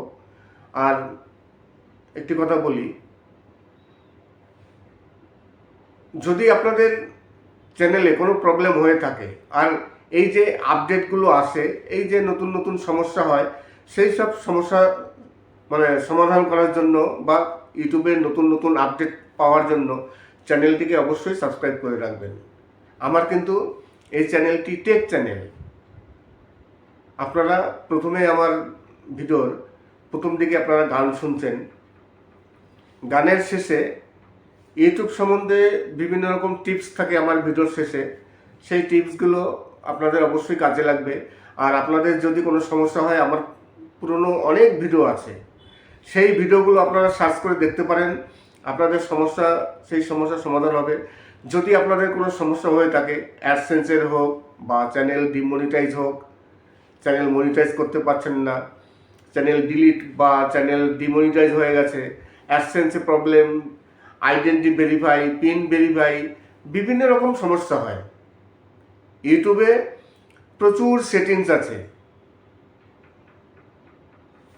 B: আর একটি কথা বলি, যদি আপনাদের চ্যানেলে কোনো প্রবলেম হয়ে থাকে আর এই যে আপডেটগুলো আসে, এই যে নতুন নতুন সমস্যা হয়, সেই সব সমস্যা সমাধান করার জন্য বা ইউটিউবের নতুন নতুন আপডেট পাওয়ার জন্য চ্যানেলটিকে অবশ্যই সাবস্ক্রাইব করে রাখবেন। আমার কিন্তু এই চ্যানেলটি টেক চ্যানেল। আপনারা প্রথমে আমার ভিডিওর প্রথম দিকে আপনারা গান শুনছেন, গানের শেষে ইউটিউব সম্বন্ধে বিভিন্ন রকম টিপস থাকে আমার ভিডিওর শেষে। সেই টিপসগুলো আপনাদের অবশ্যই কাজে লাগবে। আর আপনাদের যদি কোনো সমস্যা হয়, আমার পুরনো অনেক ভিডিও আছে, সেই ভিডিওগুলো আপনারা সার্চ করে দেখতে পারেন। আপনাদের সমস্যা, সেই সমস্যার সমাধান হবে। যদি আপনাদের কোনো সমস্যা হয়ে থাকে, অ্যাডসেন্সের হোক বা চ্যানেল ডিমনিটাইজ হোক, চ্যানেল মনিটাইজ করতে পারছেন না, চ্যানেল ডিলিট বা চ্যানেল ডিমনিটাইজ হয়ে গেছে, অ্যাডসেন্সে problem, identity verify, pin verify, বিভিন্ন রকম সমস্যা হয়। ইউটিউবে প্রচুর সেটিংস আছে।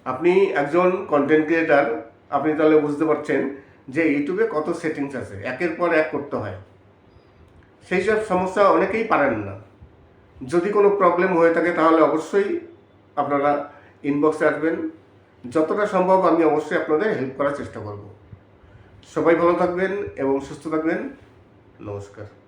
B: আপনি একজন কন্টেন্ট ক্রিয়েটার, আপনি তাহলে বুঝতে পারছেন যে ইউটিউবে কত সেটিংস আছে, একের পর এক করতে হয়। সেই সব সমস্যা অনেকেই পারেন না। যদি কোনো প্রবলেম হয়ে থাকে তাহলে অবশ্যই আপনারা ইনবক্সে আসবেন, যতটা সম্ভব আমি অবশ্যই আপনাদের হেল্প করার চেষ্টা করব। সবাই ভালো থাকবেন এবং সুস্থ থাকবেন। নমস্কার।